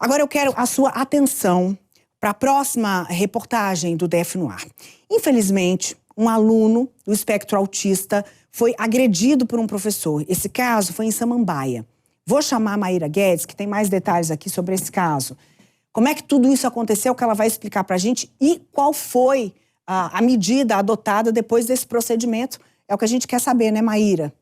Agora eu quero a sua atenção para a próxima reportagem do DF no Ar. Infelizmente, um aluno do espectro autista foi agredido por um professor. Esse caso foi em Samambaia. Vou chamar a Maíra Guedes, que tem mais detalhes aqui sobre esse caso. Como é que tudo isso aconteceu, que ela vai explicar para a gente, e qual foi a medida adotada depois desse procedimento. É o que a gente quer saber, né, Maíra?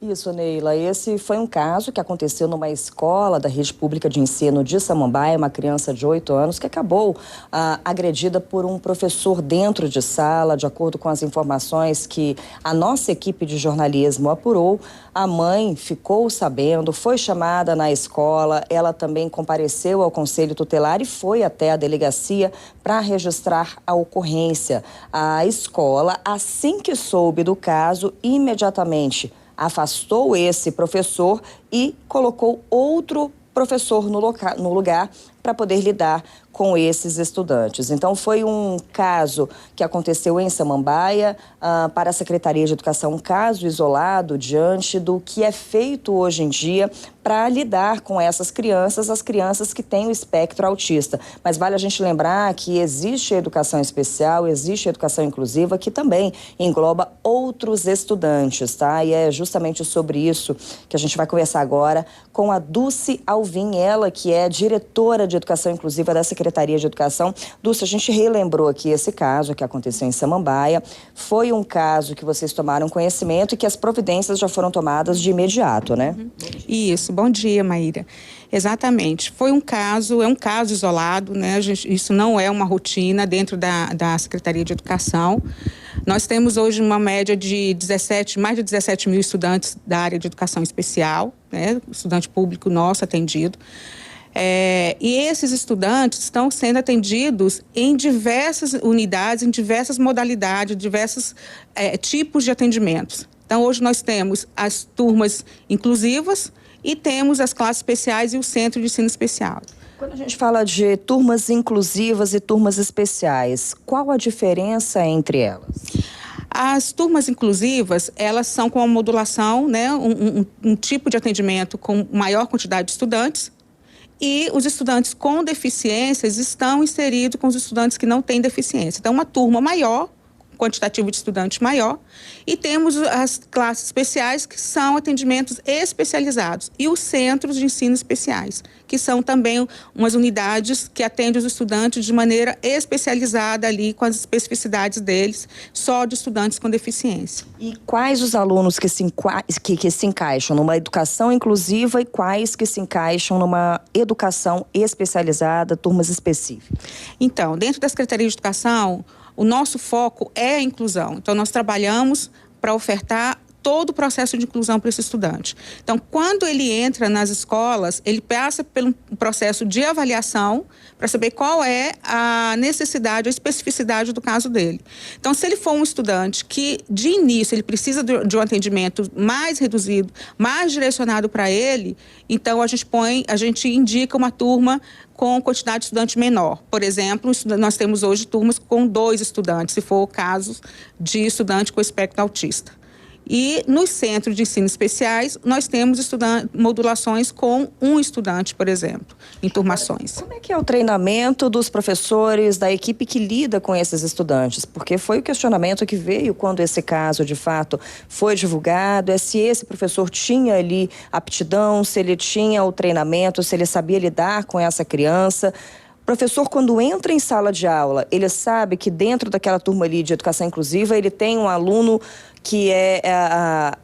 Isso, Neila. Esse foi um caso que aconteceu numa escola da rede pública de ensino de Samambaia, uma criança de 8 anos que acabou agredida por um professor dentro de sala. De acordo com as informações que a nossa equipe de jornalismo apurou, a mãe ficou sabendo, foi chamada na escola, ela também compareceu ao conselho tutelar e foi até a delegacia para registrar a ocorrência. A escola, assim que soube do caso, imediatamente afastou esse professor e colocou outro professor no lugar para poder lidar com esses estudantes. Então, foi um caso que aconteceu em Samambaia, para a Secretaria de Educação, um caso isolado diante do que é feito hoje em dia para lidar com essas crianças, as crianças que têm o espectro autista. Mas vale a gente lembrar que existe a educação especial, existe a educação inclusiva, que também engloba outros estudantes, tá? E é justamente sobre isso que a gente vai conversar agora com a Dulce Alvim, ela que é diretora de Educação Inclusiva da Secretaria de Educação. Dulce, a gente relembrou aqui esse caso que aconteceu em Samambaia. Foi um caso que vocês tomaram conhecimento e que as providências já foram tomadas de imediato, né? Isso, bom dia, Maíra. Exatamente, foi um caso, é um caso isolado, né? Isso não é uma rotina dentro da Secretaria de Educação. Nós temos hoje uma média de mais de 17 mil estudantes da área de educação especial, né? Estudante público nosso atendido. E esses estudantes estão sendo atendidos em diversas unidades, em diversas modalidades, diversos tipos de atendimentos. Então, hoje nós temos as turmas inclusivas e temos as classes especiais e o centro de ensino especial. Quando a gente fala de turmas inclusivas e turmas especiais, qual a diferença entre elas? As turmas inclusivas, elas são com a modulação, né, um tipo de atendimento com maior quantidade de estudantes, e os estudantes com deficiências estão inseridos com os estudantes que não têm deficiência. Então, uma turma maior, quantitativo de estudantes maior, e temos as classes especiais, que são atendimentos especializados, e os centros de ensino especiais, que são também umas unidades que atendem os estudantes de maneira especializada ali, com as especificidades deles, só de estudantes com deficiência. E quais os alunos que se encaixam numa educação inclusiva e quais que se encaixam numa educação especializada, turmas específicas? Então, dentro da Secretaria de Educação, o nosso foco é a inclusão. Então, nós trabalhamos para ofertar todo o processo de inclusão para esse estudante. Então, quando ele entra nas escolas, ele passa pelo processo de avaliação para saber qual é a necessidade, a especificidade do caso dele. Então, se ele for um estudante que, de início, ele precisa de um atendimento mais reduzido, mais direcionado para ele, então a gente indica uma turma com quantidade de estudante menor. Por exemplo, nós temos hoje turmas com 2 estudantes, se for o caso de estudante com espectro autista. E nos centros de ensino especiais, nós temos modulações com 1 estudante, por exemplo, em turmações. Como é que é o treinamento dos professores, da equipe que lida com esses estudantes? Porque foi o questionamento que veio quando esse caso, de fato, foi divulgado, se esse professor tinha ali aptidão, se ele tinha o treinamento, se ele sabia lidar com essa criança. O professor, quando entra em sala de aula, ele sabe que dentro daquela turma ali de educação inclusiva, ele tem um aluno que é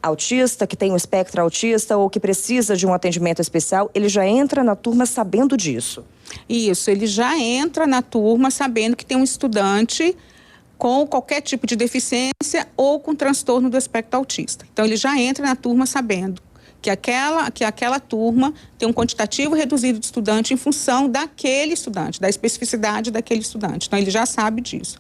autista, que tem um espectro autista ou que precisa de um atendimento especial, ele já entra na turma sabendo disso? Isso, ele já entra na turma sabendo que tem um estudante com qualquer tipo de deficiência ou com transtorno do espectro autista. Então, ele já entra na turma sabendo que aquela turma tem um quantitativo reduzido de estudante em função daquele estudante, da especificidade daquele estudante. Então, ele já sabe disso.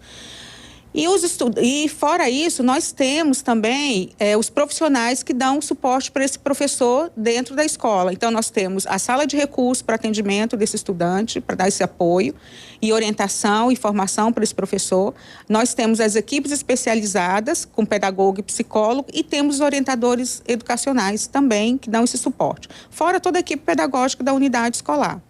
E fora isso, nós temos também os profissionais que dão suporte para esse professor dentro da escola. Então, nós temos a sala de recursos para atendimento desse estudante, para dar esse apoio e orientação e formação para esse professor. Nós temos as equipes especializadas com pedagogo e psicólogo e temos orientadores educacionais também que dão esse suporte. Fora toda a equipe pedagógica da unidade escolar.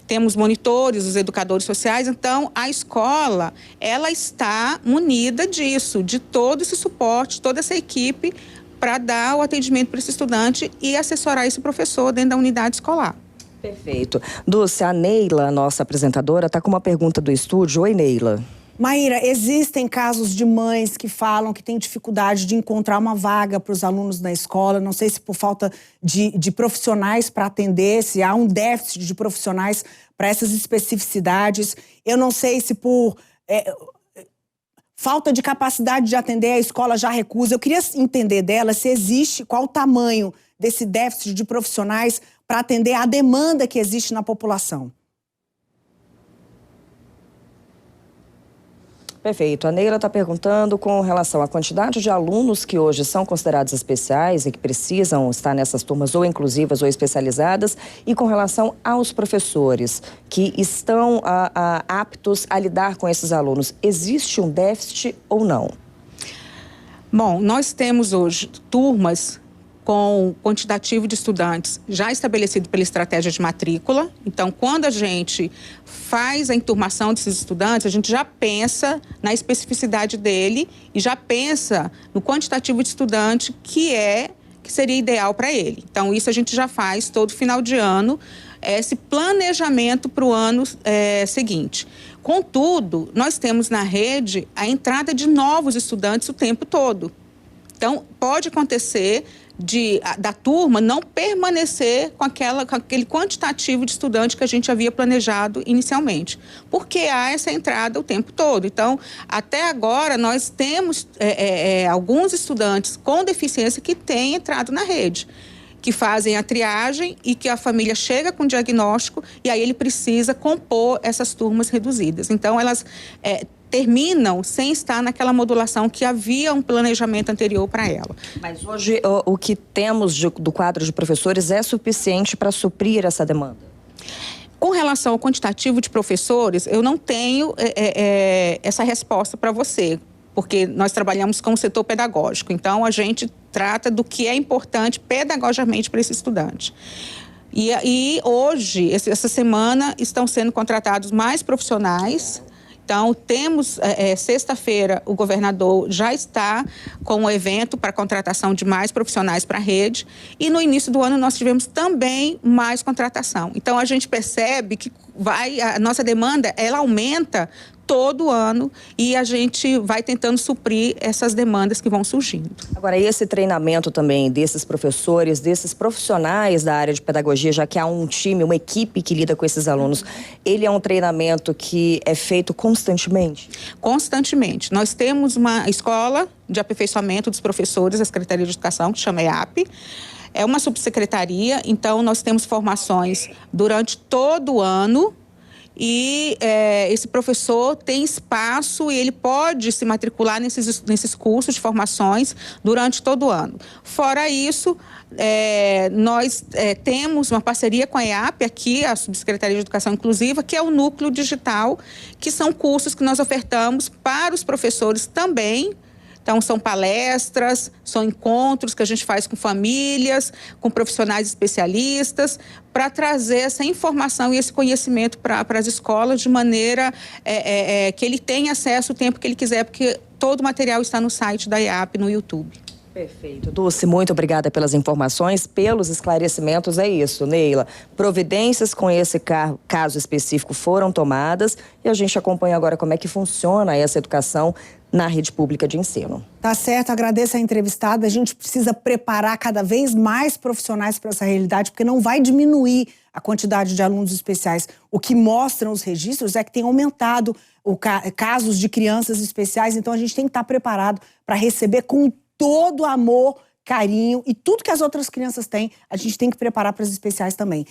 Temos monitores, os educadores sociais, então a escola, ela está munida disso, de todo esse suporte, toda essa equipe para dar o atendimento para esse estudante e assessorar esse professor dentro da unidade escolar. Perfeito. Dulce, a Neila, nossa apresentadora, está com uma pergunta do estúdio. Oi, Neila. Maíra, existem casos de mães que falam que têm dificuldade de encontrar uma vaga para os alunos na escola. Não sei se por falta de profissionais para atender, se há um déficit de profissionais para essas especificidades. Eu não sei se por falta de capacidade de atender, a escola já recusa. Eu queria entender dela se existe, qual o tamanho desse déficit de profissionais para atender a demanda que existe na população. Perfeito. A Neila está perguntando com relação à quantidade de alunos que hoje são considerados especiais e que precisam estar nessas turmas ou inclusivas ou especializadas e com relação aos professores que estão aptos a lidar com esses alunos. Existe um déficit ou não? Bom, nós temos hoje turmas com quantitativo de estudantes já estabelecido pela estratégia de matrícula. Então, quando a gente faz a enturmação desses estudantes, a gente já pensa na especificidade dele e já pensa no quantitativo de estudante que seria ideal para ele. Então, isso a gente já faz todo final de ano, esse planejamento para o ano seguinte. Contudo, nós temos na rede a entrada de novos estudantes o tempo todo. Então, pode acontecer da turma não permanecer com aquele quantitativo de estudante que a gente havia planejado inicialmente, porque há essa entrada o tempo todo. Então, até agora, nós temos alguns estudantes com deficiência que têm entrado na rede, que fazem a triagem e que a família chega com diagnóstico e aí ele precisa compor essas turmas reduzidas. Então, elas terminam sem estar naquela modulação que havia um planejamento anterior para ela. Mas hoje o que temos do quadro de professores é suficiente para suprir essa demanda? Com relação ao quantitativo de professores, eu não tenho essa resposta para você, porque nós trabalhamos com o setor pedagógico, então a gente trata do que é importante pedagogicamente para esse estudante. E hoje, essa semana, estão sendo contratados mais profissionais. Então, temos, sexta-feira, o governador já está com um evento para contratação de mais profissionais para a rede e no início do ano nós tivemos também mais contratação. Então, a gente percebe que a nossa demanda, ela aumenta todo ano e a gente vai tentando suprir essas demandas que vão surgindo. Agora, esse treinamento também desses professores, desses profissionais da área de pedagogia, já que há um time, uma equipe que lida com esses alunos, ele é um treinamento que é feito constantemente? Constantemente. Nós temos uma escola de aperfeiçoamento dos professores da Secretaria de Educação, que chama EAP. É uma subsecretaria, então nós temos formações durante todo o ano. E esse professor tem espaço e ele pode se matricular nesses cursos de formações durante todo o ano. Fora isso, nós temos uma parceria com a EAP, aqui, a Subsecretaria de Educação Inclusiva, que é o núcleo digital, que são cursos que nós ofertamos para os professores também. Então, são palestras, são encontros que a gente faz com famílias, com profissionais especialistas, para trazer essa informação e esse conhecimento para as escolas de maneira que ele tenha acesso o tempo que ele quiser, porque todo o material está no site da EAP, no YouTube. Perfeito. Dulce, muito obrigada pelas informações, pelos esclarecimentos. É isso, Neila. Providências com esse caso específico foram tomadas e a gente acompanha agora como é que funciona essa educação na rede pública de ensino. Tá certo, agradeço a entrevistada. A gente precisa preparar cada vez mais profissionais para essa realidade, porque não vai diminuir a quantidade de alunos especiais. O que mostram os registros é que tem aumentado casos de crianças especiais, então a gente tem que estar preparado para receber com todo amor, carinho e tudo que as outras crianças têm, a gente tem que preparar para as especiais também.